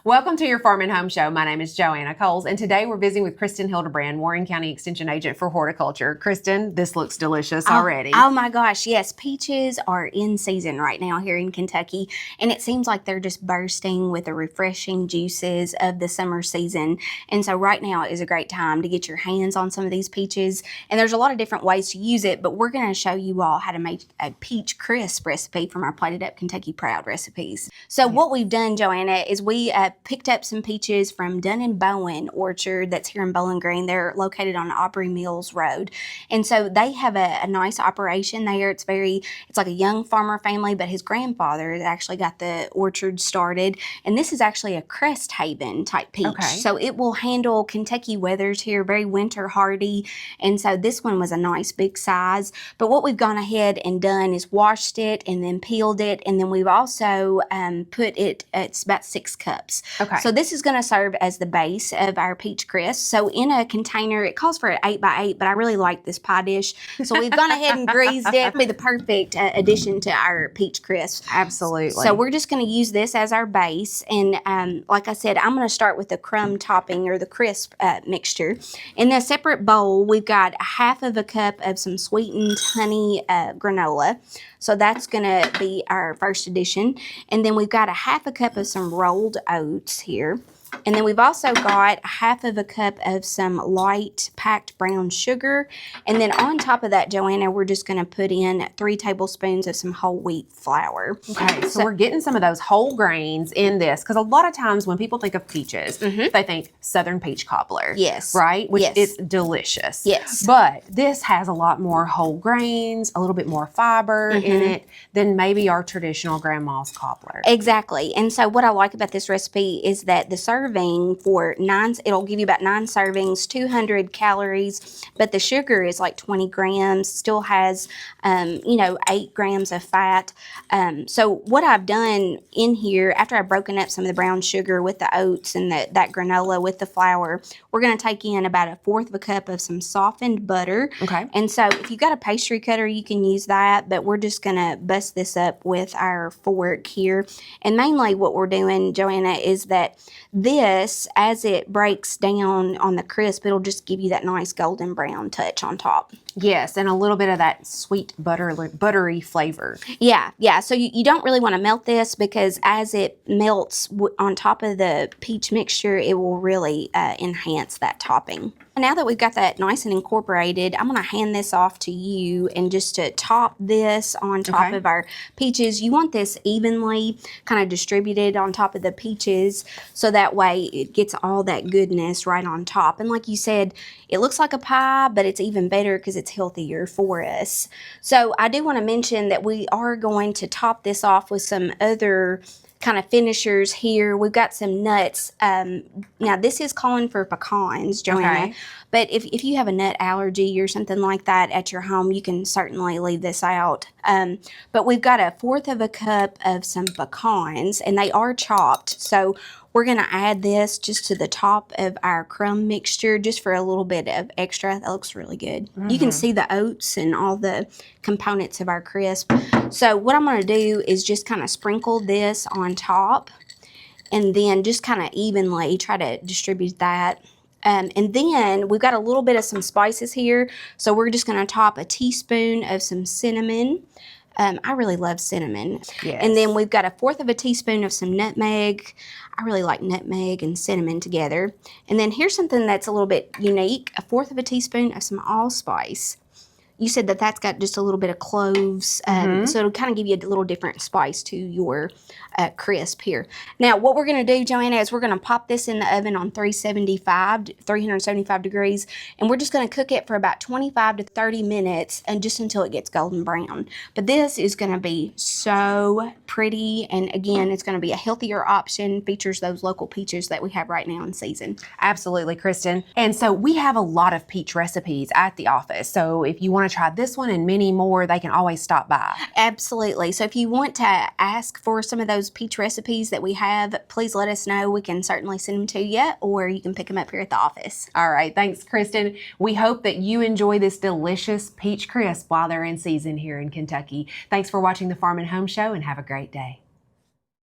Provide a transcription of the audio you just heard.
Welcome to your Farm and Home Show. My name is Joanna Coles, and today we're visiting with Kristin Hildabrand, Warren County Extension Agent for Horticulture. Kristin, this looks delicious already. Oh my gosh, yes. Peaches are in season right now here in Kentucky, and it seems like they're just bursting with the refreshing juices of the summer season. And so right now is a great time to get your hands on some of these peaches. And there's a lot of different ways to use it, but we're going to show you all how to make a peach crisp recipe from our Plated Up Kentucky Proud recipes. So what we've done, Joanna, is we picked up some peaches from Dunn & Bowen Orchard that's here in Bowling Green. They're located on Aubrey Mills Road. And so they have a nice operation there. It's like a young farmer family, but his grandfather actually got the orchard started. And this is actually a Crest Haven type peach. Okay. So it will handle Kentucky weathers here, very winter hardy. And so this one was a nice big size. But what we've gone ahead and done is washed it and then peeled it. And then we've also put it, it's about 6 cups. Okay. So this is going to serve as the base of our peach crisp. So in a container, it calls for an 8x8, but I really like this pie dish. So we've gone ahead and greased it. It'll be the perfect addition to our peach crisp. Absolutely. So we're just going to use this as our base. And like I said, I'm going to start with the crumb topping or the crisp mixture. In a separate bowl, we've got 1/2 cup of some sweetened honey granola. So that's going to be our first addition. And then we've got 1/2 cup of some rolled oats here. And then we've also got 1/2 cup of some light packed brown sugar. And then on top of that, Joanna, we're just going to put in 3 tablespoons of some whole wheat flour. Okay, so we're getting some of those whole grains in this, because a lot of times when people think of peaches, they think Southern peach cobbler. Yes. Right? Which Yes. is delicious. Yes. But this has a lot more whole grains, a little bit more fiber in it than maybe our traditional grandma's cobbler. Exactly. And so what I like about this recipe is that the serving for it'll give you about 9 servings, 200 calories, but the sugar is like 20 grams, still has, 8 grams of fat. So what I've done in here, after I've broken up some of the brown sugar with the oats and that granola with the flour, we're going to take in about 1/4 cup of some softened butter. Okay. And so if you've got a pastry cutter, you can use that, but we're just going to bust this up with our fork here. And mainly what we're doing, Joanna, is that this, as it breaks down on the crisp, it'll just give you that nice golden brown touch on top. Yes, and a little bit of that sweet buttery flavor. Yeah. So you don't really want to melt this, because as it melts on top of the peach mixture, it will really enhance that topping. Now that we've got that nice and incorporated, I'm going to hand this off to you, and just to top this on top of our peaches. You want this evenly kind of distributed on top of the peaches, so that way it gets all that goodness right on top. And like you said, it looks like a pie, but it's even better because it's healthier for us. So I do want to mention that we are going to top this off with some other kind of finishers here. We've got some nuts. Now this is calling for pecans, Joanna, but if you have a nut allergy or something like that at your home, you can certainly leave this out. But we've got 1/4 cup of some pecans, and they are chopped. So we're going to add this just to the top of our crumb mixture, just for a little bit of extra. That looks really good. You can see the oats and all the components of our crisp. So what I'm going to do is just kind of sprinkle this on top, and then just kind of evenly try to distribute that. And then we've got a little bit of some spices here. So we're just going to top a teaspoon of some cinnamon. I really love cinnamon. Yes. And then we've got 1/4 teaspoon of some nutmeg. I really like nutmeg and cinnamon together. And then here's something that's a little bit unique, 1/4 teaspoon of some allspice. You said that that's got just a little bit of cloves, so it'll kind of give you a little different spice to your crisp here. Now, what we're going to do, Joanna, is we're going to pop this in the oven on 375 degrees, and we're just going to cook it for about 25 to 30 minutes, and just until it gets golden brown. But this is going to be so pretty, and again, it's going to be a healthier option, features those local peaches that we have right now in season. Absolutely, Kristin. And so we have a lot of peach recipes at the office. So if you want to try this one and many more, they can always stop by. Absolutely. So if you want to ask for some of those peach recipes that we have, please let us know. We can certainly send them to you, or you can pick them up here at the office. All right. Thanks, Kristin. We hope that you enjoy this delicious peach crisp while they're in season here in Kentucky. Thanks for watching the Farm and Home Show, and have a great day.